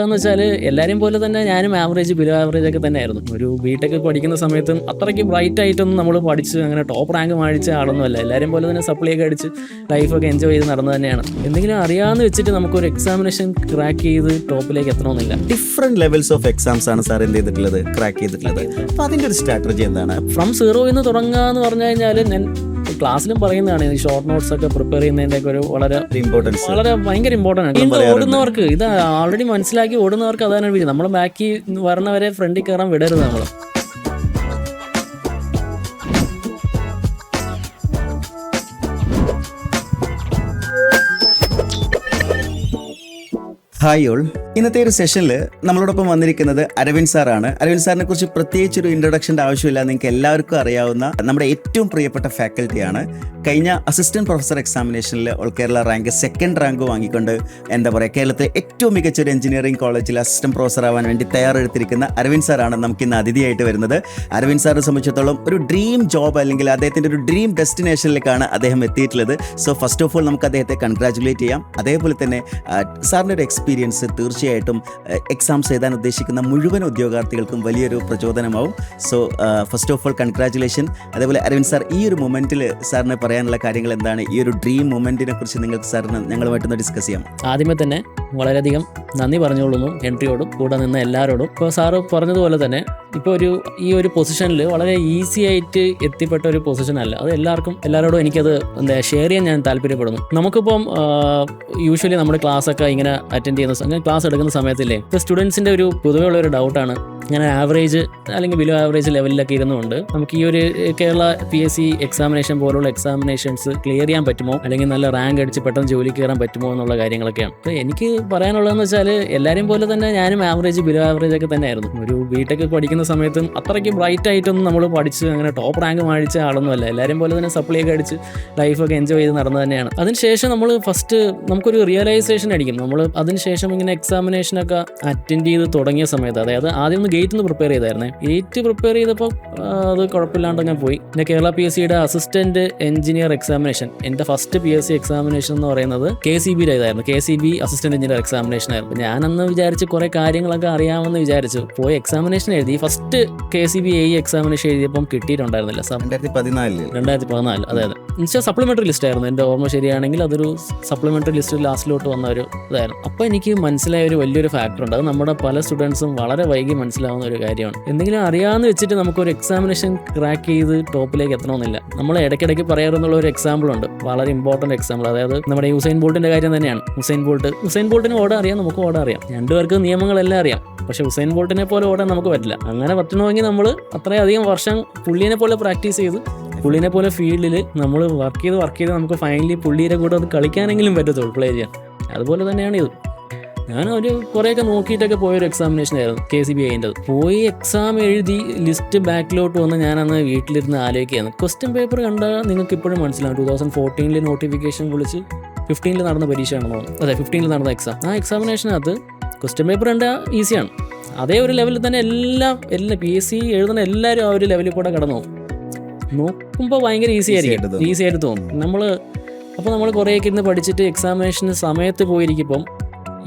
എന്ന് വെച്ചാൽ എല്ലാവരെയും പോലെ തന്നെ ഞാനും ആവറേജ് ബിലോ ആവറേജ് ഒക്കെ തന്നെയായിരുന്നു. ഒരു ബിടെക് പഠിക്കുന്ന സമയത്തും അത്രയ്ക്ക് ബ്രൈറ്റ് ആയിട്ടൊന്നും നമ്മൾ പഠിച്ച് അങ്ങനെ ടോപ്പ് റാങ്ക് മേടിച്ച ആളൊന്നുമല്ല. എല്ലാവരെയും പോലെ തന്നെ സപ്ലിയൊക്കെ അടിച്ച് ലൈഫൊക്കെ എൻജോയ് ചെയ്ത് നടന്നു തന്നെയാണ്. എന്തെങ്കിലും അറിയാമെന്ന് വെച്ചിട്ട് നമുക്കൊരു എക്സാമിനേഷൻ ക്രാക്ക് ചെയ്ത് ടോപ്പിലേക്ക് എത്തണമെന്നില്ല. ഡിഫറെന്റ് ലെവൽസ് ഓഫ് എക്സാംസ് ആണ് സാർ എന്ത് ചെയ്തിട്ടുള്ളത്, ക്രാക്ക് ചെയ്തിട്ടുള്ളത്. അപ്പോൾ അതിൻ്റെ ഒരു സ്ട്രാറ്റജി എന്താണ്? ഫ്രം സീറോ എന്ന് തുടങ്ങുക എന്ന് പറഞ്ഞു കഴിഞ്ഞാൽ ഞാൻ ക്ലാസ്സിലും പറയുന്നതാണ്, ഈ ഷോർട്ട് നോട്ട്സ് ഒക്കെ പ്രിപ്പയർ ചെയ്യുന്നതിൻ്റെ ഒക്കെ ഒരു വളരെ ഭയങ്കര ഇമ്പോർട്ടൻ്റ് ആണ്. ഇത് ഓടുന്നവർക്ക്, ഇത് ആൾറെഡി മനസ്സിലാക്കി ഓടുന്നവർക്ക് അതാണ് വീട്. നമ്മൾ ബാക്കി വരണവരെ ഫ്രണ്ടിൽ കയറാൻ വിടരുത് നമ്മൾ. ഹായ് ഓൾ, ഇന്നത്തെ ഒരു സെഷനിൽ നമ്മളോടൊപ്പം വന്നിരിക്കുന്നത് അരവിന്ദ് സാറാണ്. അരവിന്ദ് സാറിനെ കുറിച്ച് പ്രത്യേകിച്ച് ഒരു ഇൻട്രൊഡക്ഷൻ്റെ ആവശ്യമില്ല, നിങ്ങൾക്ക് എല്ലാവർക്കും അറിയാവുന്ന നമ്മുടെ ഏറ്റവും പ്രിയപ്പെട്ട ഫാക്കൽറ്റിയാണ്. കഴിഞ്ഞ അസിസ്റ്റന്റ് പ്രൊഫസർ എക്സാമിനേഷനിൽ all Kerala rank 2nd rank വാങ്ങിക്കൊണ്ട് എന്താ പറയുക, കേരളത്തിലെ ഏറ്റവും മികച്ച ഒരു എഞ്ചിനീയറിംഗ് കോളേജിൽ അസിസ്റ്റന്റ് പ്രൊഫസർ ആവാൻ വേണ്ടി തയ്യാറെടുത്തിരിക്കുന്ന അരവിന്ദ് സാറാണ് നമുക്ക് ഇന്ന് അതിഥിയായിട്ട് വരുന്നത്. അരവിന്ദ് സാറിനെ സംബന്ധിച്ചിടത്തോളം ഒരു ഡ്രീം ജോബ് അല്ലെങ്കിൽ അദ്ദേഹത്തിൻ്റെ ഒരു ഡ്രീം ഡെസ്റ്റിനേഷനിലേക്കാണ് അദ്ദേഹം എത്തിയിട്ടുള്ളത്. സോ ഫസ്റ്റ് ഓഫ് ഓൾ നമുക്ക് അദ്ദേഹത്തെ കൺഗ്രാജുലേറ്റ് ചെയ്യാം. അതേപോലെ തന്നെ സാറിൻ്റെ ഒരു എക്സ്പീരിയൻസ് തീർച്ചയായിട്ടും എക്സാംസ് എഴുതാൻ ഉദ്ദേശിക്കുന്ന മുഴുവൻ ഉദ്യോഗാർത്ഥികൾക്കും വലിയൊരു പ്രചോദനമാവും. So first of all congratulation. അതേപോലെ അരവിന്ദ് സാർ, ഈ ഒരു മൊമെൻറ്റിൽ സാറിന് പറയാനുള്ള കാര്യങ്ങൾ എന്താണ്? ഈ ഒരു ഡ്രീം മൊമെൻറ്റിനെ കുറിച്ച് നിങ്ങൾക്ക് സാറിന് ഞങ്ങളുമായിട്ടൊന്ന് ഡിസ്കസ് ചെയ്യാം. ആദ്യമേ തന്നെ വളരെയധികം നന്ദി പറഞ്ഞോളുന്നു ഹെൻറിയോടും കൂടെ നിന്ന് എല്ലാവരോടും. ഇപ്പോൾ സാറ് പറഞ്ഞതുപോലെ തന്നെ ഇപ്പോൾ ഈ ഒരു പൊസിഷനിൽ വളരെ ഈസി ആയിട്ട് എത്തിപ്പെട്ട ഒരു പൊസിഷൻ അല്ല. അത് എല്ലാവരോടും എനിക്കത് ഷെയർ ചെയ്യാൻ ഞാൻ താല്പര്യപ്പെടുന്നു. നമുക്കിപ്പം യൂഷ്വലി നമ്മുടെ ക്ലാസ്സൊക്കെ ഇങ്ങനെ അറ്റൻഡ് ചെയ്യുന്ന ക്ലാസ് എടുക്കുന്ന സമയത്തില്ലേ, ഇപ്പോൾ സ്റ്റുഡൻസിൻ്റെ ഒരു പൊതുവെ ഉള്ളൊരു ഡൗട്ടാണ്, ഇങ്ങനെ ആവറേജ് അല്ലെങ്കിൽ ബിലോ ആവറേജ് ലെവലിലൊക്കെ ഇരുന്നുകൊണ്ട് നമുക്ക് ഈ ഒരു കേരള PSC എക്സാമിനേഷൻ പോലുള്ള എക്സാമിനേഷൻസ് ക്ലിയർ ചെയ്യാൻ പറ്റുമോ, അല്ലെങ്കിൽ നല്ല റാങ്ക് അടിച്ച് പെട്ടെന്ന് ജോലി കയറാൻ പറ്റുമോ എന്നുള്ള കാര്യങ്ങളൊക്കെയാണ്. അപ്പോൾ എനിക്ക് പറയാനുള്ളതെന്ന് വെച്ചാൽ എല്ലാവരെയും പോലെ തന്നെ ഞാനും ആവറേജ് ബിലോ ആവറേജ് ഒക്കെ തന്നെയായിരുന്നു. ഒരു ബിടെക് പഠിക്കുന്ന സമയത്തും അത്രയ്ക്ക് ബ്രൈറ്റ് ആയിട്ടൊന്നും നമ്മൾ പഠിച്ച് അങ്ങനെ ടോപ്പ് റാങ്ക് മേടിച്ച ആളൊന്നുമല്ല. എല്ലാവരെയും പോലെ തന്നെ സപ്ലിയൊക്കെ അടിച്ച് ലൈഫൊക്കെ എൻജോയ് ചെയ്ത് നടന്നു തന്നെയാണ്. അതിനുശേഷം നമ്മൾ നമുക്കൊരു റിയലൈസേഷൻ അടിക്കും. നമ്മൾ അതിനുശേഷം ഇങ്ങനെ എക്സാമിനേഷനൊക്കെ അറ്റൻഡ് ചെയ്ത് തുടങ്ങിയ സമയത്ത്, അതായത് ആദ്യം ഒന്ന് ഗേറ്റ് നിന്ന് പ്രിപ്പയർ ചെയ്തായിരുന്നേ. ഗേറ്റ് പ്രിപ്പയർ ചെയ്തപ്പോൾ അത് കുഴപ്പമില്ലാണ്ട് ഞാൻ പോയി. പിന്നെ കേരള PSCയുടെ അസിസ്റ്റന്റ് എഞ്ചിനീയർ എക്സാമിനേഷൻ, എൻ്റെ ഫസ്റ്റ് PSC എക്സാമിനേഷൻ എന്ന് പറയുന്നത് KCBയിലായിരുന്നു. KCB അസിസ്റ്റന്റ് എഞ്ചിനീയർ എക്സാമിനേഷൻ ആയിരുന്നു. ഞാനന്ന് വിചാരിച്ച് കുറേ കാര്യങ്ങളൊക്കെ അറിയാമെന്ന് വിചാരിച്ചു പോയി എക്സാമിനേഷൻ എഴുതി. ഫസ്റ്റ് KCB AE എക്സാമിനേഷൻ എഴുതിയപ്പം കിട്ടിയിട്ടുണ്ടായിരുന്നില്ല. 2014, അതെ. എന്നുവെച്ചാൽ സപ്ലിമെൻ്ററി ലിസ്റ്റ് ആയിരുന്നു. എൻ്റെ ഓർമ്മ ശരിയാണെങ്കിൽ അതൊരു സപ്ലിമെൻ്ററി ലിസ്റ്റ് ലാസ്റ്റിലോട്ട് വന്ന ഒരു ഇതായിരുന്നു. അപ്പോൾ എനിക്ക് മനസ്സിലായ ഒരു വലിയൊരു ഫാക്ടറുണ്ട്. അത് നമ്മുടെ പല സ്റ്റുഡൻസും വളരെ വൈകി മനസ്സിലാവുന്ന ഒരു കാര്യമാണ്. എന്തെങ്കിലും അറിയാമെന്ന് വെച്ചിട്ട് നമുക്കൊരു എക്സാമിനേഷൻ ക്രാക്ക് ചെയ്ത് ടോപ്പിലേക്ക് എത്തണമെന്നില്ല. നമ്മൾ ഇടയ്ക്കിടയ്ക്ക് പറയാറുള്ള ഒരു എക്സാമ്പിൾ ഉണ്ട്, വളരെ ഇമ്പോർട്ടൻറ്റ് എക്സാമ്പിൾ. അതായത് നമ്മുടെ യുസൈൻ ബോൾട്ടിൻ്റെ കാര്യം തന്നെയാണ്. ഉസൈൻ ബോൾട്ടിന് ഓടാൻ അറിയാം, നമുക്ക് ഓടാൻ അറിയാം. രണ്ടുപേർക്ക് നിയമങ്ങളെല്ലാം അറിയാം. പക്ഷേ ഉസൈൻ ബോൾട്ടിനെ പോലെ ഓടാൻ നമുക്ക് പറ്റില്ല. അങ്ങനെ പറ്റണമെങ്കിൽ നമ്മൾ അത്രയധികം വർഷം പുള്ളിനെ പോലെ പ്രാക്ടീസ് ചെയ്ത് പുള്ളിനെ പോലെ ഫീൽഡിൽ നമ്മൾ വർക്ക് ചെയ്ത് നമുക്ക് ഫൈനലി പുള്ളിയുടെ കൂടെ അത് കളിക്കാനെങ്കിലും പറ്റത്തുള്ളൂ, പ്ലേ ചെയ്യാൻ. അതുപോലെ തന്നെയാണ് ഇത്. ഞാൻ കുറേയൊക്കെ നോക്കിയിട്ടൊക്കെ പോയൊരു എക്സാമിനേഷൻ ആയിരുന്നു KCB അതിൻ്റെത്. പോയി എക്സാം എഴുതി ലിസ്റ്റ് ബാക്കിലോട്ട് വന്ന് ഞാനന്ന് വീട്ടിലിരുന്ന് ആലോചിക്കുകയാണ്. ക്വസ്റ്റ്യൻ പേപ്പർ കണ്ടാൽ നിങ്ങൾക്ക് ഇപ്പോഴും മനസ്സിലാവും. 2014 നോട്ടിഫിക്കേഷൻ വിളിച്ച് 15 നടന്ന പരീക്ഷയാണെന്ന് തോന്നുന്നു. അതെ, 15 നടന്ന എക്സാം. ആ എക്സാമിനേഷനകത്ത് ക്വസ്റ്റ്യൻ പേപ്പർ കണ്ടാൽ ഈസിയാണ്. അതേ ഒരു ലെവലിൽ തന്നെ എല്ലാ PSC എഴുതുന്ന എല്ലാവരും ആ ഒരു ലെവലിൽ കൂടെ കടന്നു പോകും. നോക്കുമ്പോൾ ഭയങ്കര ഈസി ആയിട്ട് തോന്നും. അപ്പോൾ നമ്മൾ കുറേയൊക്കെ ഇരുന്ന് പഠിച്ചിട്ട് എക്സാമിനേഷന് സമയത്ത് പോയിരിക്കുമ്പം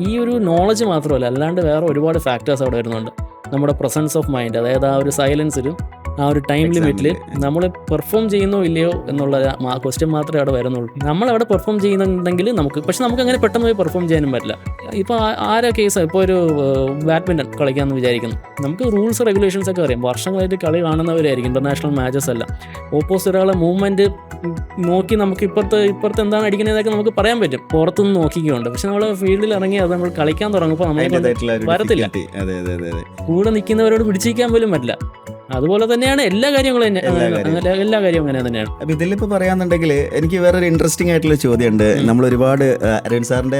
ഈ ഒരു നോളജ് മാത്രമല്ല, അല്ലാണ്ട് വേറെ ഒരുപാട് ഫാക്ടേഴ്സ് അവിടെ വരുന്നുണ്ട്. നമ്മുടെ പ്രസൻസ് ഓഫ് മൈൻഡ്, അതായത് ആ ഒരു സൈലൻസിലും ആ ഒരു ടൈം ലിമിറ്റിൽ നമ്മൾ പെർഫോം ചെയ്യുന്നോ ഇല്ലയോ എന്നുള്ള ക്വസ്റ്റ്യൻ മാത്രമേ അവിടെ വരുന്നുള്ളൂ. നമ്മളവിടെ പെർഫോം ചെയ്യുന്നുണ്ടെങ്കിൽ പക്ഷെ നമുക്ക് അങ്ങനെ പെട്ടെന്ന് പോയി പെർഫോം ചെയ്യാനും പറ്റില്ല. ഇപ്പോൾ ആരോ കേസ്, ഇപ്പോൾ ഒരു ബാഡ്മിൻ്റൺ കളിക്കാമെന്ന് വിചാരിക്കുന്നു. നമുക്ക് റൂൾസ് റെഗുലേഷൻസ് ഒക്കെ അറിയാം. വർഷങ്ങളായിട്ട് കളി കാണുന്നവരായിരിക്കും, ഇൻ്റർനാഷണൽ മാച്ചസ് അല്ല. ഓപ്പോസിറ്റ് ഒരാളെ മൂവ്മെൻറ്റ് നോക്കി നമുക്ക് ഇപ്പുറത്ത് എന്താണ് അടിക്കുന്നതൊക്കെ നമുക്ക് പറയാൻ പറ്റും, പുറത്തുനിന്ന് നോക്കിക്കുന്നുണ്ട്. പക്ഷെ നമ്മൾ ഫീൽഡിൽ ഇറങ്ങി അത് നമ്മൾ കളിക്കാൻ തുടങ്ങുമ്പോൾ നമ്മൾ വരത്തില്ല. കൂടെ നിൽക്കുന്നവരോട് പിടിച്ചിരിക്കാൻ പോലും പറ്റില്ല. അതുപോലെ തന്നെയാണ് എല്ലാ കാര്യങ്ങളും അങ്ങനെ തന്നെയാണ്. അപ്പം ഇതിലിപ്പോൾ പറയാന്നുണ്ടെങ്കിൽ എനിക്ക് വേറൊരു ഇൻട്രസ്റ്റിംഗ് ആയിട്ടുള്ള ചോദ്യമുണ്ട്. നമ്മൾ ഒരുപാട് അരവിന്ദ് സാറിൻ്റെ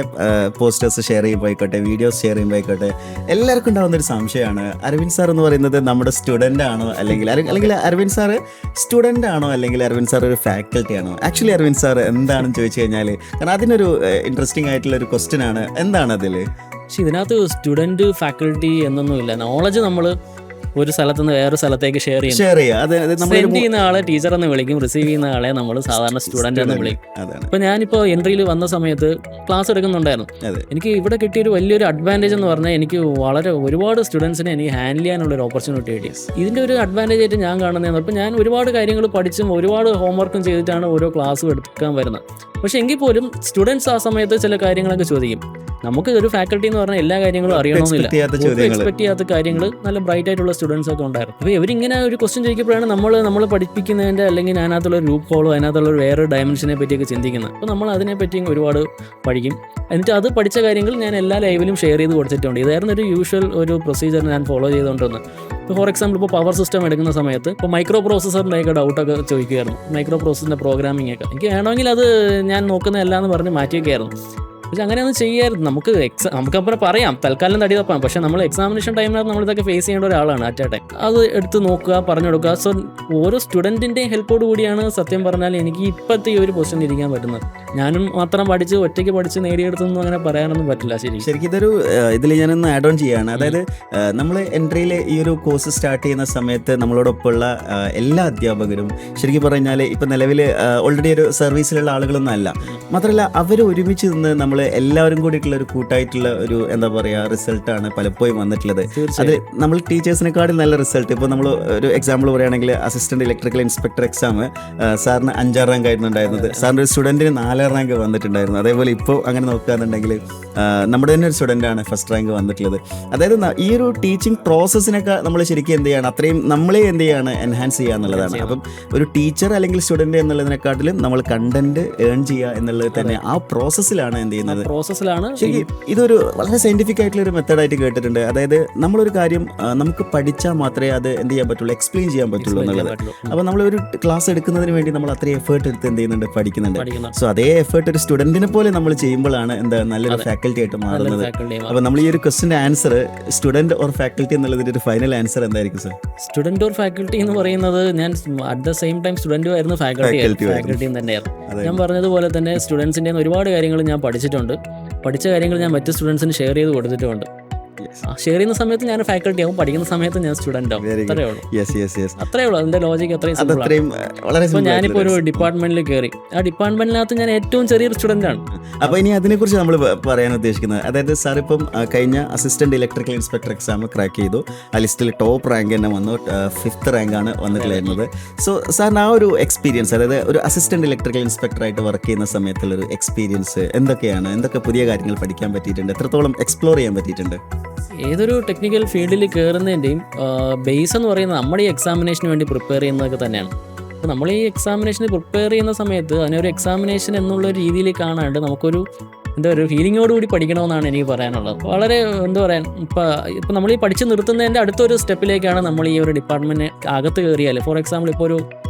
പോസ്റ്റേഴ്സ് ഷെയർ ചെയ്യുമ്പോൾ ആയിക്കോട്ടെ, വീഡിയോസ് ഷെയർ ചെയ്യുമ്പോൾ ആയിക്കോട്ടെ, എല്ലാവർക്കും ഉണ്ടാകുന്നൊരു സംശയമാണ്, അരവിന്ദ് സാർ എന്ന് പറയുന്നത് നമ്മുടെ സ്റ്റുഡൻ്റ് ആണോ, അല്ലെങ്കിൽ അരവിന്ദ് സാർ സ്റ്റുഡൻ്റ് ആണോ, അല്ലെങ്കിൽ അരവിന്ദ് സാർ ഒരു ഫാക്കൽറ്റി ആണോ? ആക്ച്വലി അരവിന്ദ് സാർ എന്താണെന്ന് ചോദിച്ചു കഴിഞ്ഞാൽ, കാരണം അതിനൊരു ഇൻട്രസ്റ്റിംഗ് ആയിട്ടുള്ള ഒരു ക്വസ്റ്റ്യൻ ആണ്. എന്താണ് അതിൽ? പക്ഷെ ഇതിനകത്ത് സ്റ്റുഡൻറ്റ് ഫാക്കൽറ്റി എന്നൊന്നുമില്ല. നോളജ് നമ്മൾ ഒരു സ്ഥലത്ത് നിന്ന് വേറൊരു സ്ഥലത്തേക്ക് ഷെയർ ചെയ്യുന്നത്. ഷെയർ ചെയ്യുക. അത് നമ്മൾ സെൻഡ് ചെയ്യുന്ന ആളെ ടീച്ചർ എന്ന് വിളിക്കും, റിസീവ് ചെയ്യുന്ന ആളെ നമ്മൾ സാധാരണ സ്റ്റുഡൻ്റ് എന്ന് വിളിക്കും. അതാണ്. ഇപ്പോൾ ഞാനിപ്പോൾ എൻട്രിയിൽ വന്ന സമയത്ത് ക്ലാസ് എടുക്കുന്നുണ്ടായിരുന്നു. അതെ. എനിക്ക് ഇവിടെ കിട്ടിയൊരു വലിയൊരു അഡ്വാൻറ്റേജ് എന്ന് പറഞ്ഞാൽ എനിക്ക് ഒരുപാട് സ്റ്റുഡൻസിനെ എനിക്ക് ഹാൻഡിൽ ചെയ്യാനുള്ളൊരു ഓപ്പർച്യൂണിറ്റി കിട്ടി. ഇതിൻ്റെ ഒരു അഡ്വാൻറ്റേജ് ആയിട്ട് ഞാൻ കാണുന്നതെന്ന് അപ്പോൾ ഞാൻ ഒരുപാട് കാര്യങ്ങൾ പഠിച്ചും ഒരുപാട് ഹോംവർക്കും ചെയ്തിട്ടാണ് ഓരോ ക്ലാസ്സും എടുക്കാൻ വരുന്നത്. പക്ഷേ എങ്കിൽ പോലും സ്റ്റുഡൻസ് ആ സമയത്ത് ചില കാര്യങ്ങളൊക്കെ ചോദിക്കും. നമുക്ക് ഒരു ഫാക്കൽറ്റി എന്ന് പറഞ്ഞാൽ എല്ലാ കാര്യങ്ങളും അറിയണമെന്നില്ല. എക്സ്പെക്ട് ചെയ്യാത്ത കാര്യങ്ങൾ നല്ല ബ്രൈറ്റ് ആയിട്ടുള്ള സ്റ്റുഡൻസ് ഒക്കെ ഉണ്ടായിരുന്നു. അപ്പോൾ ഇവരിങ്ങനെ ഒരു ക്വസ്റ്റ്യൻ ചോദിക്കുമ്പോഴാണ് നമ്മൾ പഠിപ്പിക്കുന്നതിൻ്റെ അല്ലെങ്കിൽ അതിനകത്തുള്ള ഒരു ലൂപ്പ് ഹോളോ അതിനകത്തുള്ള ഒരു വേറെ ഡയമെൻഷനെ പറ്റിയൊക്കെ ചിന്തിക്കുന്നത്. അപ്പോൾ നമ്മൾ അതിനെപ്പറ്റി ഒരുപാട് പഠിക്കും. എന്നിട്ട് അത് പഠിച്ച കാര്യങ്ങൾ ഞാൻ എല്ലാ ലൈവിലും ഷെയർ ചെയ്ത് കൊടുത്തിട്ടുണ്ട്. ഇതായിരുന്നു ഒരു യൂഷ്വൽ ഒരു പ്രൊസീജിയർ ഞാൻ ഫോളോ ചെയ്തുകൊണ്ടിരുന്നത്. ഇപ്പോൾ ഫോർ എക്സാമ്പിൾ ഇപ്പോൾ പവർ സിസ്റ്റം എടുക്കുന്ന സമയത്ത് ഇപ്പോൾ മൈക്രോ പ്രോസസ്സറിൻ്റെയൊക്കെ ഡൗട്ടൊക്കെ ചോദിക്കുമായിരുന്നു. മൈക്രോ പ്രോസസ്സിൻ്റെ പ്രോഗ്രാമിംഗ് ഒക്കെ എനിക്ക് വേണമെങ്കിൽ അത് ഞാൻ നോക്കുന്നതല്ല എന്ന് പറഞ്ഞ് മാറ്റിയൊക്കെയായിരുന്നു. പക്ഷെ അങ്ങനെയൊന്നും ചെയ്യായിരുന്നു. നമുക്കപ്പം പറയാം തൽക്കാലം തടി തപ്പാം. പക്ഷേ നമ്മൾ എക്സാമിനേഷൻ ടൈമിനകത്ത് നമ്മളിതൊക്കെ ഫേസ് ചെയ്യേണ്ട ഒരാളാണ് അറ്റ് എ ടൈം. അത് എടുത്ത് നോക്കുക, പറഞ്ഞു കൊടുക്കുക. സോ ഓരോ സ്റ്റുഡൻറ്റിൻ്റെയും ഹെൽപ്പോട് കൂടിയാണ് സത്യം പറഞ്ഞാൽ എനിക്ക് ഇപ്പോഴത്തെ ഈ ഒരു പൊസിഷനിൽ ഇരിക്കാൻ പറ്റുന്നത്. ഞാനും മാത്രം ഒറ്റയ്ക്ക് പഠിച്ച് നേടിയെടുത്തൊന്നും അങ്ങനെ പറയാനൊന്നും പറ്റില്ല. ശരിക്കും ഇതൊരു ഇതിൽ ഞാനൊന്ന് ആഡ് ഓൺ ചെയ്യുകയാണ്. അതായത് നമ്മൾ എൻട്രിയിൽ ഈ ഒരു കോഴ്സ് സ്റ്റാർട്ട് ചെയ്യുന്ന സമയത്ത് നമ്മളോടൊപ്പമുള്ള എല്ലാ അധ്യാപകരും ശരിക്കും പറഞ്ഞാൽ ഇപ്പം നിലവിൽ ഓൾറെഡി ഒരു സർവീസിലുള്ള ആളുകളൊന്നും അല്ല. മാത്രമല്ല അവർ ഒരുമിച്ച് നിന്ന് നമ്മൾ എല്ലാവരും കൂടിയിട്ടുള്ള ഒരു കൂട്ടായിട്ടുള്ള ഒരു എന്താ പറയുക റിസൾട്ടാണ് പലപ്പോഴും വന്നിട്ടുള്ളത്. അത് നമ്മൾ ടീച്ചേഴ്സിനെക്കാളും നല്ല റിസൾട്ട്. ഇപ്പോൾ നമ്മൾ ഒരു എക്സാമ്പിൾ പറയുകയാണെങ്കിൽ അസിസ്റ്റന്റ് ഇലക്ട്രിക്കൽ ഇൻസ്പെക്ടർ എക്സാം സാറിന് 5ാം റാങ്ക് ആയിരുന്നു ഉണ്ടായിരുന്നത്. സാറിൻ്റെ ഒരു സ്റ്റുഡൻറ്റിന് 4ാം റാങ്ക് വന്നിട്ടുണ്ടായിരുന്നു. അതേപോലെ ഇപ്പോൾ അങ്ങനെ നോക്കുകയാണെന്നുണ്ടെങ്കിൽ നമ്മുടെ തന്നെ ഒരു സ്റ്റുഡൻ്റാണ് ഫസ്റ്റ് റാങ്ക് വന്നിട്ടുള്ളത്. അതായത് ഈ ഒരു ടീച്ചിങ് പ്രോസസ്സിനൊക്കെ നമ്മൾ ശരിക്കും എന്ത് ചെയ്യണം, അത്രയും നമ്മളെ എന്ത് ചെയ്യാണ് എൻഹാൻസ് ചെയ്യുക എന്നുള്ളതാണ്. അപ്പം ഒരു ടീച്ചർ അല്ലെങ്കിൽ സ്റ്റുഡൻറ്റ് എന്നുള്ളതിനെക്കാട്ടിലും നമ്മൾ കണ്ടന്റ് ഏൺ ചെയ്യുക എന്നുള്ളത് തന്നെ ആ പ്രോസസ്സിലാണ് എന്ത് ചെയ്യുന്നത്. ഇതൊരു വളരെ സയന്റിഫിക് ആയിട്ടുള്ള ഒരു മെത്തേഡായിട്ട് കേട്ടിട്ടുണ്ട്. അതായത് നമ്മളൊരു കാര്യം നമുക്ക് പഠിച്ചാൽ മാത്രമേ അത് എന്ത് ചെയ്യാൻ പറ്റുള്ളൂ, എക്സ്പ്ലെയിൻ ചെയ്യാൻ പറ്റുള്ളൂ എന്നുള്ളത്. അപ്പോൾ നമ്മളൊരു ക്ലാസ് എടുക്കുന്നതിന് വേണ്ടി നമ്മൾ അത്രയും എഫേർട്ട് എടുത്ത് എന്ത് ചെയ്യുന്നുണ്ട്, പഠിക്കുന്നുണ്ട്. സോ അതേ എഫേർട്ട് ഒരു സ്റ്റുഡന്റിനെ പോലെ നമ്മൾ ചെയ്യുമ്പോഴാണ് എന്താ നല്ലൊരു ഫാക്കൽറ്റി ആയിട്ട് മാറുന്നത്. അപ്പോൾ നമ്മൾ ഈ ഒരു ക്വസ്റ്റിന്റെ ആൻസർ സ്റ്റുഡന്റ് ഓർ ഫാക്കൽറ്റി എന്നുള്ളതിന്റെ ഒരു ഫൈനൽ ആൻസർ എന്തായിരിക്കും സർ? സ്റ്റുഡന്റ് ഓർ ഫാക്കൽറ്റി എന്ന് പറയുന്നത് ഞാൻ അറ്റ് ദ സെയിം ടൈം സ്റ്റുഡന്റും ആയിരുന്നു ഫാക്കൽറ്റിയും തന്നെയായിരുന്നു. ഞാൻ പറഞ്ഞതുപോലെ തന്നെ സ്റ്റുഡൻസിൻ്റെ ഒരുപാട് കാര്യങ്ങൾ ഞാൻ പഠിച്ചിട്ടുണ്ട്. പഠിച്ച കാര്യങ്ങൾ ഞാൻ മറ്റ് സ്റ്റുഡൻസിന് ഷെയർ ചെയ്ത് കൊടുത്തിട്ടുമുണ്ട്. ഷെയർ ചെയ്യുന്ന സമയത്ത് ഞാൻ ഫാക്കൽറ്റി ആവും, പഠിക്കുന്ന സമയത്ത് ഞാൻ സ്റ്റുഡൻ്റ് ആവും. അത്രേ ഉള്ളൂ അതിൻ്റെ ലോജിക്ക്. അത്രയും ഇപ്പോൾ ഞാനിപ്പോൾ ഒരു ഡിപ്പാർട്ട്മെന്റിൽ കയറി, ആ ഡിപ്പാർട്ട്മെന്റിനകത്ത് ഞാൻ ഏറ്റവും ചെറിയൊരു സ്റ്റുഡൻ്റ് ആണ്. അപ്പോൾ ഇനി അതിനെക്കുറിച്ച് നമ്മൾ പറയാൻ ഉദ്ദേശിക്കുന്നത്, അതായത് സാർ ഇപ്പം കഴിഞ്ഞ assistant electrical inspector exam crack ചെയ്തു. ആ ലിസ്റ്റിൽ ടോപ്പ് റാങ്ക് തന്നെ വന്നു, 5th റാങ്കാണ് വന്നിട്ടുണ്ടായിരുന്നത്. സോ സാറിന് ആ ഒരു എക്സ്പീരിയൻസ്, അതായത് ഒരു അസിസ്റ്റന്റ് ഇലക്ട്രിക്കൽ ഇൻസ്പെക്ടർ ആയിട്ട് വർക്ക് ചെയ്യുന്ന സമയത്തുള്ളൊരു എക്സ്പീരിയൻസ് എന്തൊക്കെയാണ്? എന്തൊക്കെ പുതിയ കാര്യങ്ങൾ പഠിക്കാൻ പറ്റിയിട്ടുണ്ട്? എത്രത്തോളം എക്സ്പ്ലോർ ചെയ്യാൻ പറ്റിയിട്ടുണ്ട്? ഏതൊരു ടെക്നിക്കൽ ഫീൽഡിൽ കയറുന്നതിൻ്റെയും ബേസ് എന്ന് പറയുന്നത് നമ്മുടെ ഈ എക്സാമിനേഷന് വേണ്ടി പ്രിപ്പയർ ചെയ്യുന്നതൊക്കെ തന്നെയാണ്. അപ്പോൾ നമ്മൾ ഈ എക്സാമിനേഷന് പ്രിപ്പയർ ചെയ്യുന്ന സമയത്ത് അതിനൊരു എക്സാമിനേഷൻ എന്നുള്ള രീതിയിൽ കാണാണ്ട് നമുക്കൊരു ഒരു ഫീലിങ്ങോടുകൂടി പഠിക്കണമെന്നാണ് എനിക്ക് പറയാനുള്ളത്. വളരെ എന്താ പറയാൻ, ഇപ്പം നമ്മൾ ഈ പഠിച്ച് നിർത്തുന്നതിൻ്റെ അടുത്തൊരു സ്റ്റെപ്പിലേക്കാണ് നമ്മൾ ഈ ഒരു ഡിപ്പാർട്ട്മെൻറ്റ് അകത്ത് കയറിയാൽ. ഫോർ എക്സാമ്പിൾ ഇപ്പോൾ ഒരു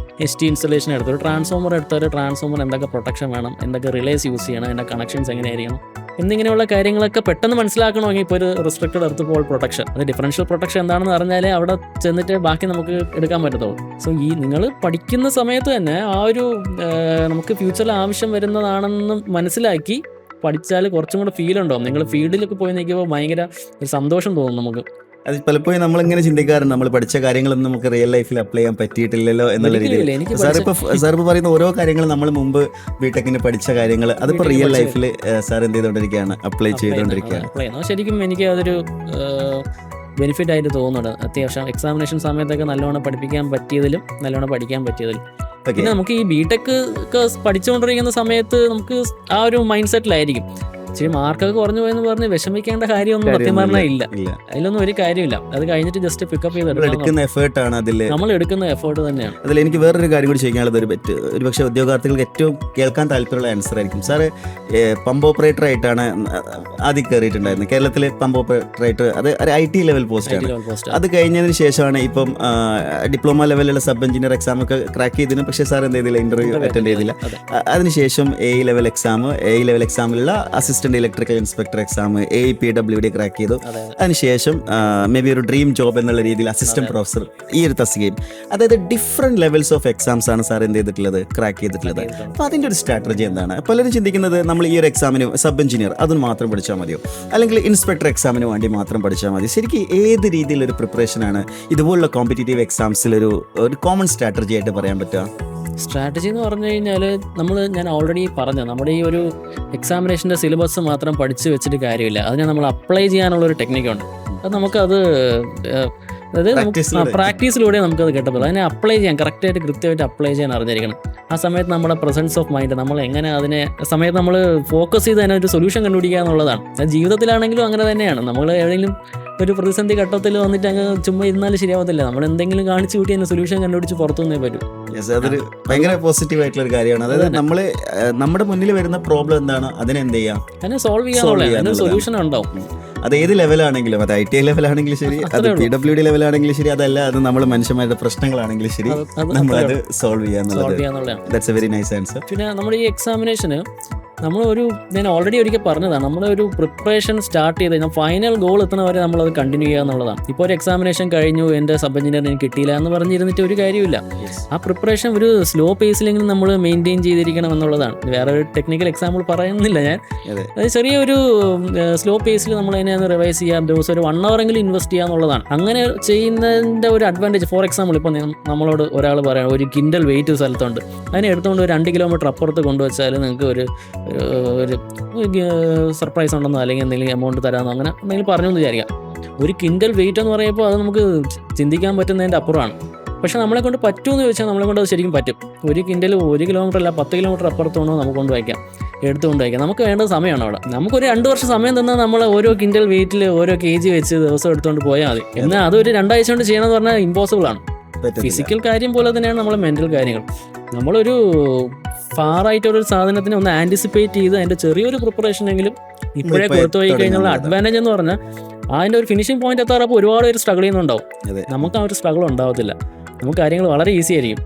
HT ഇൻസ്റ്റലേഷൻ എടുത്തു, ഒരു ട്രാൻസ്ഫോമർ എടുത്തൊരു ട്രാൻസ്ഫോമർ എന്തൊക്കെ പ്രൊട്ടക്ഷൻ വേണം, എന്തൊക്കെ റിലേസ് യൂസ് ചെയ്യണം, അതിൻ്റെ കണക്ഷൻസ് എങ്ങനെയായിരിക്കണം എന്നിങ്ങനെയുള്ള കാര്യങ്ങളൊക്കെ പെട്ടെന്ന് മനസ്സിലാക്കണമെങ്കിൽ ഇപ്പോൾ ഒരു റിസ്ട്രിക്റ്റഡ് എർത്ത് പോൾ പ്രൊട്ടക്ഷൻ, അത് ഡിഫറൻഷ്യൽ പ്രൊട്ടക്ഷൻ എന്താണെന്ന് അറിഞ്ഞാലേ അവിടെ ചെന്നിട്ട് ബാക്കി നമുക്ക് എടുക്കാൻ പറ്റത്തുള്ളൂ. സോ ഈ നിങ്ങൾ പഠിക്കുന്ന സമയത്ത് തന്നെ ആ ഒരു നമുക്ക് ഫ്യൂച്ചറിൽ ആവശ്യം വരുന്നതാണെന്ന് മനസ്സിലാക്കി പഠിച്ചാൽ കുറച്ചും കൂടെ ഫീൽ ഉണ്ടാവും. നിങ്ങൾ ഫീൽഡിലൊക്കെ പോയി നിൽക്കുമ്പോൾ ഭയങ്കര ഒരു സന്തോഷം തോന്നും നമുക്ക്. അത് പലപ്പോഴും നമ്മളിങ്ങനെ ചിന്തിക്കാറുണ്ട്, നമ്മൾ പഠിച്ച കാര്യങ്ങളൊന്നും നമുക്ക് റിയൽ ലൈഫിൽ അപ്ലൈ ചെയ്യാൻ പറ്റിയിട്ടില്ലല്ലോ എന്നുള്ള രീതിയിൽ. സാർ ഇപ്പോൾ പറയുന്ന ഓരോ കാര്യങ്ങളും നമ്മൾ മുമ്പ് ബിടെക്കിന് പഠിച്ച കാര്യങ്ങൾ അതിപ്പോൾ റിയൽ ലൈഫിൽ സാർ എന്ത് ചെയ്തുകൊണ്ടിരിക്കുകയാണ്, അപ്ലൈ ചെയ്തുകൊണ്ടിരിക്കുകയാണ്. ശരിക്കും എനിക്ക് അതൊരു ബെനിഫിറ്റ് ആയിട്ട് തോന്നുന്നുണ്ട്. അത്യാവശ്യം എക്സാമിനേഷൻ സമയത്തൊക്കെ നല്ലോണം പഠിപ്പിക്കാൻ പറ്റിയതിലും നല്ലോണം പഠിക്കാൻ പറ്റിയതിലും. പിന്നെ നമുക്ക് ഈ ബിടെക് ഒക്കെ പഠിച്ചുകൊണ്ടിരിക്കുന്ന സമയത്ത് നമുക്ക് ആ ഒരു മൈൻഡ് സെറ്റിലായിരിക്കും. ഇച്ചിരി മാർക്കൊക്കെ കുറഞ്ഞു പോയെന്ന് പറഞ്ഞ് വിഷമിക്കേണ്ട കാര്യമൊന്നും സത്യം പറഞ്ഞാൽ ഇല്ല. അതിലൊന്നും ഒരു കാര്യമില്ല. അത് കഴിഞ്ഞിട്ട് ജസ്റ്റ് പിക്കപ്പ് ചെയ്ത് നമ്മൾ എടുക്കുന്ന എഫേർട്ട് തന്നെയാണ്. അതിൽ എനിക്ക് വേറൊരു കാര്യം കൂടി ചോദിക്കാനുള്ളത്, ഒരു പക്ഷേ ഉദ്യോഗാർത്ഥികൾക്ക് ഏറ്റവും കേൾക്കാൻ താല്പര്യമുള്ള ആൻസർ ആയിരിക്കും. സാറ് പമ്പ് ഓപ്പറേറ്റർ ആയിട്ടാണ് ആദ്യം കയറിയിട്ടുണ്ടായിരുന്നത്. കേരളത്തിലെ പമ്പ് ഓപ്പറേറ്റർ അത് ഒരു IT ലെവൽ പോസ്റ്റാണ്. അത് കഴിഞ്ഞതിന് ശേഷമാണ് ഇപ്പം ഡിപ്ലോമ ലെവലിലുള്ള സബ് എഞ്ചിനീയർ എക്സാം ഒക്കെ ക്രാക്ക് ചെയ്തിരുന്നു. പക്ഷേ സാർ എന്ത് ചെയ്തില്ല, ഇന്റർവ്യൂ അറ്റൻഡ് ചെയ്തില്ല. അതിനുശേഷം AE ലെവൽ എക്സാമിലുള്ള assistant assistant electrical inspector exam, APWD crack ചെയ്തു. അതെ. അതിനുശേഷം മേ ബി ഒരു ഡ്രീം ജോബ് എന്നുള്ള രീതിയിൽ അസിസ്റ്റന്റ് പ്രൊഫസർ ഈ ഒരു തസ്തികയും, അതായത് ഡിഫറെന്റ് ലെവൽസ് ഓഫ് എക്സാംസ് ആണ് സാർ എന്ത് ചെയ്തിട്ടുള്ളത്, ക്രാക്ക് ചെയ്തിട്ടുള്ളത്. അപ്പോൾ അതിൻ്റെ ഒരു സ്ട്രാറ്റജി എന്താണ്? പലരും ചിന്തിക്കുന്നത് നമ്മൾ ഈ ഒരു എക്സാമിന് സബ് എഞ്ചിനീയർ അതിന് മാത്രം പഠിച്ചാൽ മതിയോ, അല്ലെങ്കിൽ ഇൻസ്പെക്ടർ എക്സാമിന് വേണ്ടി മാത്രം പഠിച്ചാൽ മതി. ശരിക്കും ഏത് രീതിയിലൊരു പ്രിപ്പറേഷനാണ് ഇതുപോലുള്ള കോമ്പറ്റേറ്റീവ് എക്സാംസിൽ ഒരു കോമൺ സ്ട്രാറ്റജി ആയിട്ട് പറയാൻ പറ്റുക? സ്ട്രാറ്റജി എന്ന് പറഞ്ഞു കഴിഞ്ഞാൽ ഞാൻ ഓൾറെഡി പറഞ്ഞു, നമ്മുടെ ഈ ഒരു എക്സാമിനേഷൻ്റെ സിലബസ് മാത്രം പഠിച്ച് വെച്ചിട്ട് കാര്യമില്ല. അതിനെ നമ്മൾ അപ്ലൈ ചെയ്യാനുള്ളൊരു ടെക്നിക്കുണ്ട്. അത് നമുക്കത് അതായത് പ്രാക്ടീസിലൂടെ നമുക്കത് കിട്ടത്തുള്ളൂ. അതിനെ അപ്ലൈ ചെയ്യാൻ കറക്റ്റായിട്ട് കൃത്യമായിട്ട് അപ്ലൈ ചെയ്യാൻ അറിഞ്ഞിരിക്കണം. ആ സമയത്ത് നമ്മുടെ പ്രസൻസ് ഓഫ് മൈൻഡ്, നമ്മൾ എങ്ങനെ അതിനെ സമയത്ത് നമ്മൾ ഫോക്കസ് ചെയ്ത് തന്നെ ഒരു സൊല്യൂഷൻ കണ്ടുപിടിക്കുക എന്നുള്ളതാണ്. അത് ജീവിതത്തിലാണെങ്കിലും അങ്ങനെ തന്നെയാണ്. നമ്മൾ ഏതെങ്കിലും ഒരു പ്രതിസന്ധി ഘട്ടത്തിൽ വന്നിട്ട് അങ്ങ് ചുമ്മാ ഇരുന്നാലും ശരിയാവത്തില്ല. നമ്മൾ എന്തെങ്കിലും കാണിച്ചു കൂട്ടി അതിന് സൊല്യൂഷൻ കണ്ടുപിടിച്ച് പുറത്തു വന്നേ പറ്റും. അതൊരു ഭയങ്കര പോസിറ്റീവ് ആയിട്ടുള്ള ഒരു കാര്യമാണ്. അതായത് നമ്മൾ നമ്മുടെ മുന്നിൽ വരുന്ന പ്രോബ്ലം എന്താണ്, അതിനെ എന്ത് ചെയ്യാം, അതിനെ സോൾവ് ചെയ്യാനുള്ള സൊല്യൂഷൻ ഉണ്ടാവും. അത് ഏത് ലെവലാണെങ്കിലും, അത് ITI ലെവലാണെങ്കിലും ശരി, അത് PWD ലെവലാണെങ്കിലും ശരി, അതല്ല അത് നമ്മൾ മനുഷ്യന്മാരുടെ പ്രശ്നങ്ങളാണെങ്കിലും ശരി, നമ്മളത് സോൾവ് ചെയ്യാന്നുള്ളത്. That's a very nice answer. പിന്നെ നമ്മുടെ ഈ എക്സാമിനേഷന് ഞാൻ ഓൾറെഡി ഒരിക്കൽ പറഞ്ഞതാണ്, നമ്മളൊരു പ്രിപ്പറേഷൻ സ്റ്റാർട്ട് ചെയ്ത് കഴിഞ്ഞാൽ ഫൈനൽ ഗോൾ എത്തുന്ന വരെ നമ്മളത് കണ്ടിന്യൂ ചെയ്യുക എന്നുള്ളതാണ്. ഇപ്പോൾ ഒരു എക്സാമിനേഷൻ കഴിഞ്ഞു, എൻ്റെ സബ് എഞ്ചിനീയറിന് കിട്ടിയില്ല എന്ന് പറഞ്ഞിരുന്നിട്ട് ഒരു കാര്യമില്ല. ആ പ്രിപ്പറേഷൻ ഒരു സ്ലോ പേസിലെങ്കിലും നമ്മൾ മെയിൻറ്റെയിൻ ചെയ്തിരിക്കണം എന്നുള്ളതാണ്. വേറെ ഒരു ടെക്നിക്കൽ എക്സാമ്പിൾ പറയുന്നില്ല ഞാൻ. അത് ചെറിയൊരു സ്ലോ പേസിൽ നമ്മൾ അതിനെ റിവൈസ് ചെയ്യാം. ദിവസം ഒരു 1 hour എങ്കിലും ഇൻവെസ്റ്റ് ചെയ്യുക എന്നുള്ളതാണ്. അങ്ങനെ ചെയ്യുന്നതിൻ്റെ ഒരു അഡ്വാൻറ്റേജ്, ഫോർ എക്സാമ്പിൾ ഇപ്പോൾ നമ്മളോട് ഒരാൾ പറയാം ഒരു കിൻഡൽ വെയിറ്റ് സ്ഥലത്തുണ്ട്, അതിനെ എടുത്തുകൊണ്ട് ഒരു 2 kilometer അപ്പുറത്ത് കൊണ്ടുവച്ചാൽ നിങ്ങൾക്ക് ഒരു സർപ്രൈസ് ഉണ്ടെന്നോ അല്ലെങ്കിൽ എന്തെങ്കിലും എമൗണ്ട് തരാമെന്നോ അങ്ങനെ എന്തെങ്കിലും പറഞ്ഞു എന്ന് വിചാരിക്കാം. ഒരു കിൻഡൽ വെയിറ്റ് എന്ന് പറയുമ്പോൾ അത് നമുക്ക് ചിന്തിക്കാൻ പറ്റുന്നതിൻ്റെ അപ്പുറമാണ്. പക്ഷേ നമ്മളെ കൊണ്ട് പറ്റുമെന്ന് ചോദിച്ചാൽ നമ്മളെ കൊണ്ട് അത് ശരിക്കും പറ്റും. 1 കിൻഡൽ 1 kilometer അല്ല 10 kilometer അപ്പുറത്തോണോ നമുക്ക് കൊണ്ട് വയ്ക്കാം, എടുത്തുകൊണ്ട് വയ്ക്കാം. നമുക്ക് വേണ്ട സമയമാണ് അവിടെ. നമുക്കൊരു 2 വർഷം സമയം തന്നാൽ നമ്മൾ ഓരോ കിൻഡൽ വെയിറ്റിൽ ഓരോ kg വെച്ച് ദിവസം എടുത്തുകൊണ്ട് പോയാൽ മതി. എന്നാൽ അതൊരു 2 ആഴ്ച കൊണ്ട് ചെയ്യണമെന്ന് പറഞ്ഞാൽ ഇമ്പോസിബിൾ ആണ്. ഫിസിക്കൽ കാര്യം പോലെ തന്നെയാണ് നമ്മളെ മെൻ്റൽ കാര്യങ്ങൾ. നമ്മളൊരു ഫാറായിട്ടൊരു സാധനത്തിനെ ഒന്ന് ആൻറ്റിസിപ്പേറ്റ് ചെയ്ത് അതിൻ്റെ ചെറിയൊരു പ്രിപ്പറേഷനെങ്കിലും ഇപ്പോഴേ കൊടുത്തു പോയി കഴിഞ്ഞുള്ള അഡ്വാൻറ്റേജ് എന്ന് പറഞ്ഞാൽ അതിൻ്റെ ഒരു ഫിനിഷിംഗ് പോയിന്റ് എത്താറപ്പോൾ ഒരുപാട് പേര് സ്ട്രഗിൾ ചെയ്യുന്നുണ്ടാവും. നമുക്ക് ആ ഒരു സ്ട്രഗിൾ ഉണ്ടാവത്തില്ല. നമുക്ക് കാര്യങ്ങൾ വളരെ ഈസി ആയിരിക്കും.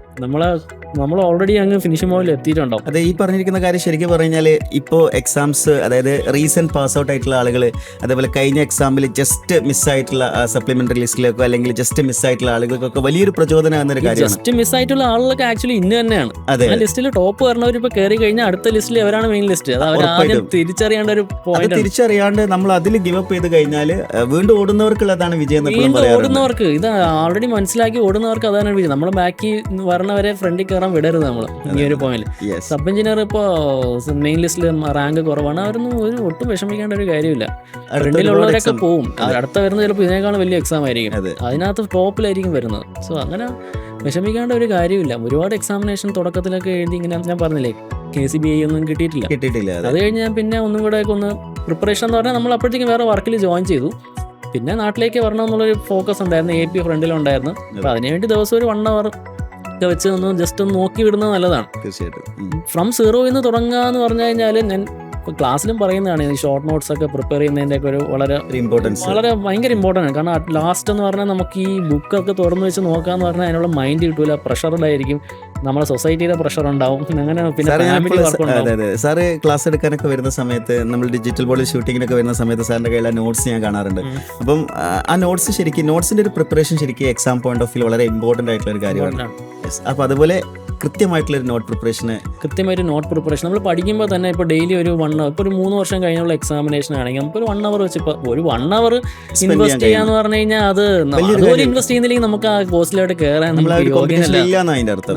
നമ്മൾ ഓൾറെഡി അങ്ങ് ഫിനിഷിംഗ് പോയിന്റിൽ എത്തിയിട്ടുണ്ടാവും. അതെ, ഈ പറഞ്ഞിരിക്കുന്ന കാര്യം ശരിക്കും പറഞ്ഞാൽ ഇപ്പോൾ എക്സാംസ്, അതായത് റീസെൻറ്റ് പാസ് ഔട്ട് ആയിട്ടുള്ള ആളുകൾ, അതേപോലെ കഴിഞ്ഞ എക്സാമിൽ ജസ്റ്റ് മിസ്സായിട്ടുള്ള സപ്ലിമെൻ്ററി ലിസ്റ്റിലേക്കോ അല്ലെങ്കിൽ ജസ്റ്റ് മിസ്സായിട്ടുള്ള ആളുകൾക്കൊക്കെ വലിയൊരു പ്രചോദനം എന്നൊരു കാര്യമാണ്. ജസ്റ്റ് മിസ്സായിട്ടുള്ള ആളുകളൊക്കെ ആക്ച്വലി ഇന്ന് തന്നെയാണ്. ആ ലിസ്റ്റിൽ ടോപ്പ് വരുന്നവർ ഇപ്പോൾ കയറി കഴിഞ്ഞാൽ അടുത്ത ലിസ്റ്റിൽ അവരാണ് മെയിൻ ലിസ്റ്റ്. അത് അവർ ആദ്യം തിരിച്ചറിയേണ്ട ഒരു പോയിന്റ്. തിരിച്ചറിയാണ്ട് നമ്മൾ അതിൽ ഗിവ് അപ്പ് ചെയ്ത് കഴിഞ്ഞാൽ വീണ്ടും ഓടുന്നവർക്കുള്ളതാണ് വിജയം. ഓടുന്നവർക്ക് ഇത് ഓൾറെഡി മനസ്സിലാക്കി ഓടുന്നവർക്ക് അതാണ് വിജയം. നമ്മൾ ബാക്കി വരണവരെ ഫ്രണ്ടിൽ കയറാൻ വിടരുത് നമ്മൾ ഈ ഒരു പോയിന്റ്. സബ് എഞ്ചിനീയർ ഇപ്പോൾ മെയിൻ ലിസ്റ്റിൽ റാങ്ക് കുറവാണ്, അവരൊന്നും ഒട്ടും വിഷമിക്കേണ്ട ഒരു കാര്യമില്ല. ഫ്രണ്ടിലുള്ളവരൊക്കെ പോവും. അടുത്ത വരുന്നത് ചിലപ്പോൾ ഇതിനേക്കാളും വലിയ എക്സാം ആയിരിക്കും, അതിനകത്ത് ടോപ്പിലായിരിക്കും വരുന്നത്. സോ അങ്ങനെ വിഷമിക്കേണ്ട ഒരു കാര്യമില്ല. ഒരുപാട് എക്സാമിനേഷൻ തുടക്കത്തിലൊക്കെ എഴുതി ഇങ്ങനെ ഞാൻ പറഞ്ഞില്ലേ KCBI ഒന്നും കിട്ടിയിട്ടില്ല. അത് കഴിഞ്ഞ് ഞാൻ പിന്നെ ഒന്നും കൂടെ ഒന്ന് പ്രിപ്പറേഷൻ എന്ന് പറഞ്ഞാൽ നമ്മൾ അപ്പോഴത്തേക്കും വേറെ വർക്കിൽ ജോയിൻ ചെയ്തു. പിന്നെ നാട്ടിലേക്ക് വരണം എന്നുള്ളൊരു ഫോക്കസ് ഉണ്ടായിരുന്നു, AP ഫ്രണ്ടിലുണ്ടായിരുന്നു. അപ്പോൾ അതിനുവേണ്ടി ദിവസം ഒരു 1 hour വെച്ച് ഒന്ന് ജസ്റ്റ് ഒന്ന് നോക്കി വിടുന്നത് നല്ലതാണ്. തീർച്ചയായിട്ടും ഫ്രം സീറോ എന്ന് തുടങ്ങുക എന്ന് പറഞ്ഞു കഴിഞ്ഞാൽ ഞാൻ ഇപ്പോൾ ക്ലാസ്സിലും പറയുന്നതാണ്, ഈ ഷോർട്ട് നോട്ട്സ് ഒക്കെ പ്രിപ്പയർ ചെയ്യുന്നതിൻ്റെ ഒക്കെ ഒരു വളരെ ഭയങ്കര ഇമ്പോർട്ടൻ്റ് ആണ്. കാരണം ലാസ്റ്റ് എന്ന് പറഞ്ഞാൽ നമുക്ക് ഈ ബുക്കൊക്കെ തുറന്നു വെച്ച് നോക്കാന്ന് പറഞ്ഞാൽ അതിനുള്ള മൈൻഡ് കിട്ടൂല, പ്രഷറുണ്ടായിരിക്കും, നമ്മുടെ സൊസൈറ്റിയുടെ പ്രഷർ ഉണ്ടാവും, അങ്ങനെ പിന്നെ ഫാമിലി വർക്ക് ഉണ്ടാവും. സാറ് ക്ലാസ് എടുക്കാനൊക്കെ വരുന്ന സമയത്ത്, നമ്മൾ ഡിജിറ്റൽ ബോർഡിൽ ഷൂട്ടിങ്ങിനൊക്കെ വരുന്ന സമയത്ത് സാറിൻ്റെ കയ്യിൽ ആ നോട്ട്സ് ഞാൻ കാണാറുണ്ട്. അപ്പം ആ നോട്ട്സ് ശരിക്കും, നോട്ട്സിൻ്റെ ഒരു പ്രിപ്പറേഷൻ ശരിക്കും എക്സാം പോയിന്റ് ഓഫ് വ്യൂ വളരെ ഇമ്പോർട്ടൻ്റ് ആയിട്ടുള്ള ഒരു കാര്യമാണ്. അപ്പോൾ അതുപോലെ കൃത്യമായിട്ടുള്ളൊരു നോട്ട് പ്രിപ്പറേഷൻ നമ്മൾ പഠിക്കുമ്പോൾ തന്നെ ഇപ്പോൾ ഡെയിലി ഒരു 1 hour, ഇപ്പോൾ ഒരു 3 വർഷം കഴിഞ്ഞുള്ള എക്സാമിനേഷൻ ആണെങ്കിൽ നമുക്കൊരു 1 hour വെച്ച് ഇപ്പോൾ ഒരു 1 hour ഇൻവെസ്റ്റ് ചെയ്യാന്ന് പറഞ്ഞു കഴിഞ്ഞാൽ അത് ഒരു ഇൻവെസ്റ്റ് ചെയ്യുന്നില്ലെങ്കിൽ നമുക്ക് ആ പോസ്റ്റിലോട്ട് കയറാൻ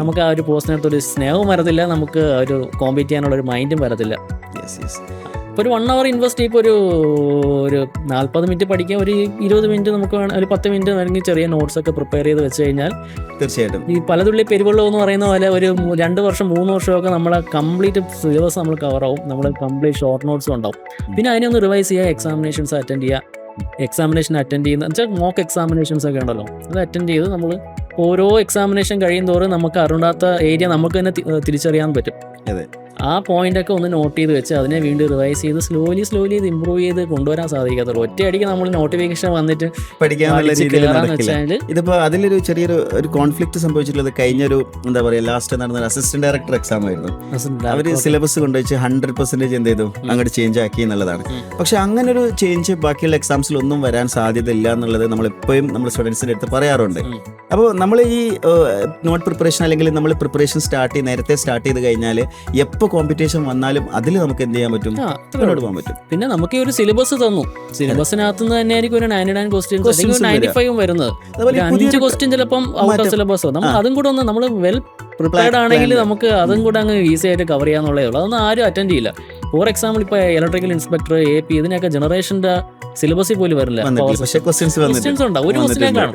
നമുക്ക് ആ ഒരു പോസ്റ്റിനകത്ത് ഒരു സ്നേഹവും വരത്തില്ല, നമുക്ക് ഒരു കോമ്പീറ്റ് ചെയ്യാനുള്ള ഒരു മൈൻഡും വരത്തില്ല. ഇപ്പോൾ ഒരു 1 hour ഇൻവെസ്റ്റ് ചെയ്യുമ്പോൾ ഒരു 40 minute പഠിക്കാൻ ഒരു 20 minute നമുക്ക് വേണം, ഒരു 10 minute വേണമെങ്കിൽ ചെറിയ നോട്ട്സ് ഒക്കെ പ്രിപ്പയർ ചെയ്ത് വെച്ച് കഴിഞ്ഞാൽ തീർച്ചയായിട്ടും ഈ പലതുള്ളി പെരുവെള്ളം എന്ന് പറയുന്ന പോലെ ഒരു 2 വർഷം 3 വർഷമൊക്കെ നമ്മളെ കംപ്ലീറ്റ് സിലബസ് നമ്മൾ കവറാവും, നമ്മൾ കംപ്ലീറ്റ് ഷോർട്ട് നോട്ട്സും ഉണ്ടാവും. പിന്നെ അതിനെ ഒന്ന് റിവൈസ് ചെയ്യുക, എക്സാമിനേഷൻസ് അറ്റൻഡ് ചെയ്യുന്ന വെച്ചാൽ മോക്ക് എക്സാമിനേഷൻസ് ഒക്കെ ഉണ്ടല്ലോ, അത് അറ്റൻഡ് ചെയ്ത് നമ്മൾ ഓരോ എക്സാമിനേഷൻ കഴിയും തോറും നമുക്ക് അറിയാത്ത ഏരിയ നമുക്ക് തന്നെ തിരിച്ചറിയാൻ പറ്റും. ആ പോയിന്റ് ഒക്കെ ഒന്ന് നോട്ട് ചെയ്ത് വെച്ച് അതിനെ വീണ്ടും റിവൈസ് ചെയ്ത് സ്ലോലി ഇത് ഇമ്പ്രൂവ് ചെയ്ത് കൊണ്ടുവരാൻ സാധിക്കത്തുള്ളൂ. ഒറ്റയടിക്ക് നമ്മൾ നോട്ടിഫിക്കേഷൻ വന്നിട്ട് പഠിക്കാന്നുള്ള രീതിയിൽ കയറാന്ന് നടക്കില്ല. വെച്ചാൽ ഇതിപ്പോ അതിലൊരു ചെറിയൊരു കോൺഫ്ലിക്റ്റ് സംഭവിച്ചിട്ടുള്ളത് കഴിഞ്ഞൊരു എന്താ പറയാ ലാസ്റ്റ് നടന്ന അസിസ്റ്റന്റ് ഡയറക്ടർ എക്സാം ആയിരുന്നു. അവര് സിലബസ് കൊണ്ടുവച്ച് 100% എന്ത് ചെയ്തു അങ്ങോട്ട് ചേഞ്ച് ആക്കി എന്നുള്ളതാണ്. പക്ഷെ അങ്ങനെ ഒരു ചേഞ്ച് ബാക്കിയുള്ള എക്സാംസിൽ ഒന്നും വരാൻ സാധ്യത ഇല്ല എന്നുള്ളത് നമ്മൾ എപ്പോഴും നമ്മൾ സ്റ്റുഡൻസിന്റെ അടുത്ത് പറയാറുണ്ട്. അപ്പോൾ നമ്മൾ ഈ നോട്ട് പ്രിപ്പറേഷൻ അല്ലെങ്കിൽ നമ്മൾ പ്രിപ്പറേഷൻ നേരത്തെ സ്റ്റാർട്ട് ചെയ്ത് കഴിഞ്ഞാൽ എപ്പോൾ കോമ്പറ്റീഷൻ വന്നാലും അതിൽ നമുക്ക് എന്ത് ചെയ്യാൻ പറ്റും, മുന്നോട്ട് പോകാൻ പറ്റും. പിന്നെ നമുക്ക് ഈ ഒരു സിലബസ് തന്നു, സിലബസിനകത്ത് നിന്ന് തന്നെ ആയിരിക്കും ഒരു 99 ക്വസ്റ്റ്യൻസ് 95 വരുന്നത്. 5 ക്വസ്റ്റ്യൻ ചിലപ്പം ഔട്ട് ഓഫ് സിലബസ്. നമ്മൾ അതും കൂടെ ഒന്ന് നമ്മൾ വെൽ പ്രിപ്പയർഡ് ആണെങ്കിൽ നമുക്ക് അതും കൂടെ അങ്ങ് ഈസി ആയിട്ട് കവർ ചെയ്യാന്നുള്ളേ ഉള്ളൂ. അതൊന്നും ആരും അറ്റൻഡ് ചെയ്യില്ല. ഫോർ എക്സാമ്പിൾ ഇപ്പോൾ ഇലക്ട്രിക്കൽ ഇൻസ്പെക്ടർ, AP ഇതിനൊക്കെ ജനറേഷന്റെ സിലബസിൽ പോലും വരില്ല. ക്വസ്റ്റ്യൻസ് ഉണ്ടാവും, ഒരു ക്വസ്റ്റ്യൻ കാണും.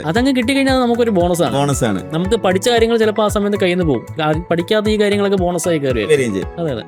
അതങ്ങ് കിട്ടിക്കഴിഞ്ഞാൽ നമുക്കൊരു ബോണസാണ്. നമുക്ക് പഠിച്ച കാര്യങ്ങൾ ചിലപ്പോൾ ആ സമയത്ത് കയ്യിൽ നിന്ന് പോകും. പഠിക്കാത്ത ഈ കാര്യങ്ങളൊക്കെ ബോണസായി കയറി. വരും. അതെ.